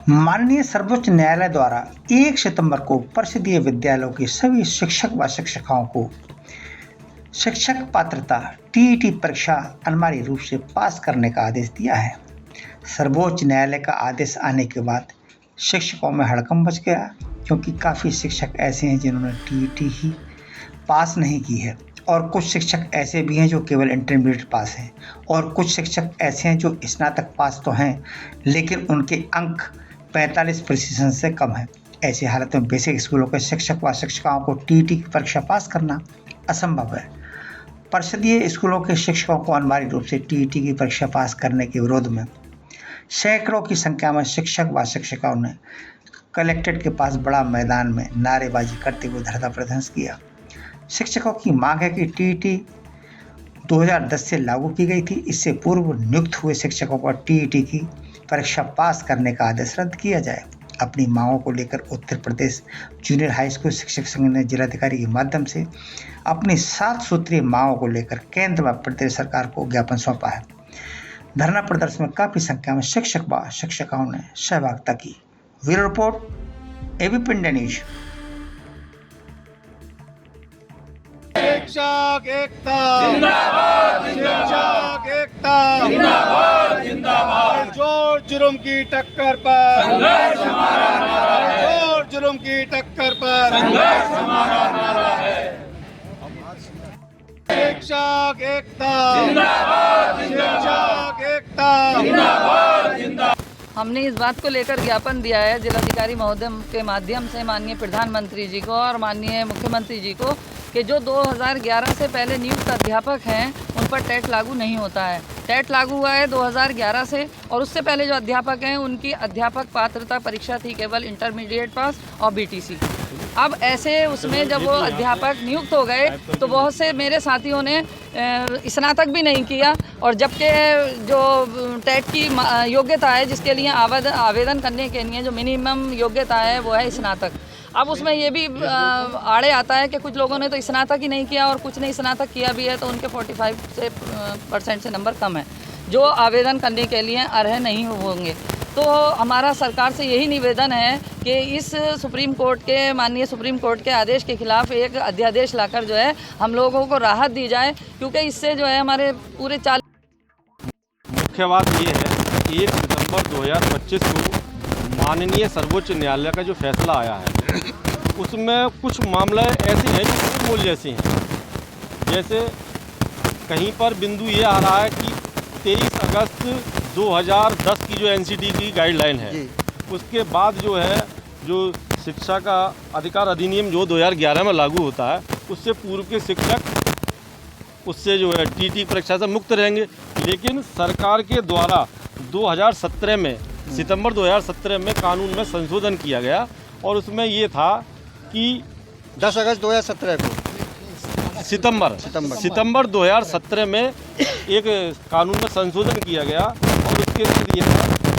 माननीय सर्वोच्च न्यायालय द्वारा 1 सितंबर को परिषदीय विद्यालयों के सभी शिक्षक व शिक्षिकाओं को शिक्षक पात्रता टीईटी परीक्षा अनिवार्य रूप से पास करने का आदेश दिया है। सर्वोच्च न्यायालय का आदेश आने के बाद शिक्षकों में हड़कंप मच गया, क्योंकि काफ़ी शिक्षक ऐसे हैं जिन्होंने टीईटी ही पास नहीं की है और कुछ शिक्षक ऐसे भी हैं जो केवल इंटरमीडिएट पास हैं और कुछ शिक्षक ऐसे हैं जो स्नातक पास तो हैं लेकिन उनके अंक 45% से कम है। ऐसी हालत में बेसिक स्कूलों के शिक्षक व शिक्षिकाओं को टीईटी की परीक्षा पास करना असंभव है। परिषदीय स्कूलों के शिक्षकों को अनिवार्य रूप से टीईटी की परीक्षा पास करने के विरोध में सैकड़ों की संख्या में शिक्षक व शिक्षिकाओं ने कलेक्ट्रेट के पास बड़ा मैदान में नारेबाजी करते हुए धरना प्रदर्शन किया। शिक्षकों की मांग है कि टीईटी 2010 से लागू की गई थी। इससे पूर्व नियुक्त हुए शिक्षकों को टीईटी की परीक्षा पास करने का आदेश रद्द किया जाए। अपनी मांगों को लेकर Uttar Pradesh junior high school शिक्षक संघ ने जिलाधिकारी के माध्यम से अपनी 7 सूत्रीय मांगों को लेकर केंद्र व प्रदेश सरकार को ज्ञापन सौंपा है। धरना प्रदर्शन में काफी संख्या में शिक्षक व शिक्षिकाओं ने सहभागिता की। Bureau report ABP India news. शिक्षक एकता जिंदाबाद, शिक्षक एकता जिंदाबाद, जिंदाबाद। जोर जुर्म की टक्कर पर संघर्ष हमारा नारा है। जोर जुर्म की टक्कर पर संघर्ष हमारा नारा है। शिक्षक एकता जिंदाबाद, शिक्षक एकता जिंदाबाद, जिंदाबाद। हमने इस बात को लेकर ज्ञापन दिया है जिलाधिकारी महोदय के माध्यम से माननीय प्रधानमंत्री जी को और माननीय मुख्यमंत्री जी को कि जो 2011 से पहले नियुक्त अध्यापक हैं उन पर टेट लागू नहीं होता है। टेट लागू हुआ है 2011 से और उससे पहले जो अध्यापक हैं उनकी अध्यापक पात्रता परीक्षा थी केवल इंटरमीडिएट पास और बीटीसी। अब ऐसे उसमें जब वो अध्यापक नियुक्त हो गए तो बहुत से मेरे साथियों ने स्नातक भी नहीं किया और जबकि जो टेट की योग्यता है जिसके लिए आवेदन करने के लिए जो मिनिमम योग्यता है वो है स्नातक। अब उसमें ये भी आड़े आता है कि कुछ लोगों ने तो स्नातक ही नहीं किया और कुछ ने स्नातक किया भी है तो उनके 45% से नंबर कम है जो आवेदन करने के लिए अर्ह नहीं होंगे। तो हमारा सरकार से यही निवेदन है कि इस माननीय सुप्रीम कोर्ट के आदेश के खिलाफ एक अध्यादेश लाकर जो है हम लोगों को राहत दी जाए, क्योंकि इससे जो है हमारे पूरे मुख्य बात ये है कि 1 सितंबर 2025 को माननीय सर्वोच्च न्यायालय का जो फैसला आया है उसमें कुछ मामले ऐसे हैं जो मूल जैसे हैं। जैसे कहीं पर बिंदु ये आ रहा है कि 23 अगस्त 2010 की जो एनसीटी की गाइडलाइन है उसके बाद जो है जो शिक्षा का अधिकार अधिनियम जो 2011 में लागू होता है उससे पूर्व के शिक्षक उससे जो है टीटी परीक्षा से मुक्त रहेंगे। लेकिन सरकार के द्वारा 2017 में सितंबर 2017 में कानून में संशोधन किया गया और उसमें ये था कि 10 अगस्त 2017 को सितंबर 2017 में एक कानून में संशोधन किया गया और उसके लिए